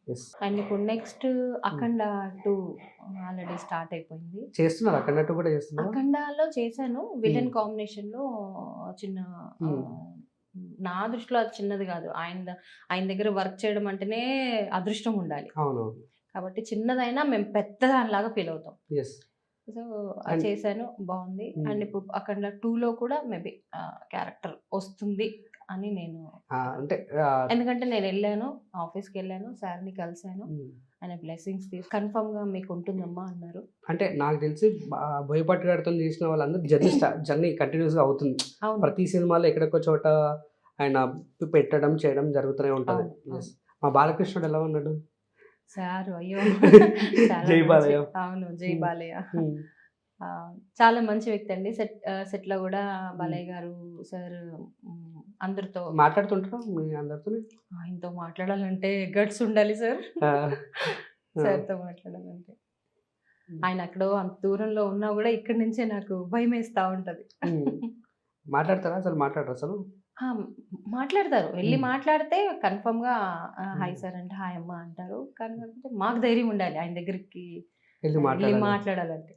Yes. And ఇప్పుడు next అఖండ 2 already start అయిపోయింది. చేస్తున్నారు అక్కడట్టు కూడా చేస్తున్నారా? అఖండాలో చేశాను. విలన్ కాంబినేషన్‌లో చిన్న హ్మ్. నా దృష్టిలో అది చిన్నది కాదు. ఆయన దగ్గర వర్క్ చేయడం అంటేనే అదృష్టం ఉండాలి. అవునవును. కాబట్టి చిన్నదైనా మేము పెద్దదానిలాగా ఫీల్ అవుతాం. యెస్. సో, అది అండ్ చేశాను బావుంది. అండ్ ఇప్పుడు అఖండ 2లో కూడా మేబీ క్యారెక్టర్ వస్తుంది అని నేను అంటే ఆహ్, ఎందుకంటే నేనెళ్ళాను, ఆఫీస్‌కెళ్ళాను, సార్‌ని కలిసాను. హ్మ్. ఆయన బ్లెస్సింగ్స్ కన్ఫర్మ్‌గా మీకుంటుందమ్మా అన్నారు. అంటే నాకు తెలిసి బోయపాటి గారితోని చేసిన వాళ్ళందరూ జర్నీ కంటిన్యూస్‌గా అవుతుంది. అవును. ప్రతి సినిమాలో ఎక్కడికో చోట ఆయన పెట్టడం, చేయడం జరుగుతూనే ఉంటది. అవును. యెస్. మా బాలకృష్ణుడు ఎలా ఉన్నాడు? సారు అయ్యో! చాలా జై మంచి బాలయ్య. అవును. జై హ్మ్. బాలయ్య. హ్మ్. చాలా మంచి వ్యక్తి అండి. సెట్‌లో గూడా హ్మ్. బాలయ్య గారు, సార్ అందరితో మాట్లాడుతుంటారా మీ అందరితోని? ఆయనతో మాట్లాడాలంటే గట్స్ ఉండాలి సార్. ఆ! ఆ! సార్‌తో మాట్లాడాలంటే. హ్మ్. ఆయన ఎక్కడో అంత దూరంలో ఉన్నా గూడా ఇక్కడి నుంచే నాకు భయమేస్తా ఉంటది. హ్మ్. మాట్లాడతారా? అసలు మాట్లాడరా అసలు? ఆ! మాట్లాడతారు. వెళ్లి హ్మ్. మాట్లాడితే కన్ఫర్మ్‌గా హాయ్ హ్మ్. సార్ అంటే హాయ్ అమ్మ అంటారు. కానీ కాకపోతే మాకు ధైర్యం ఉండాలి ఆయన దగ్గరికి ఎళ్లి వెళ్లి మాట్లాడాలి. మాట్లాడాలంటే.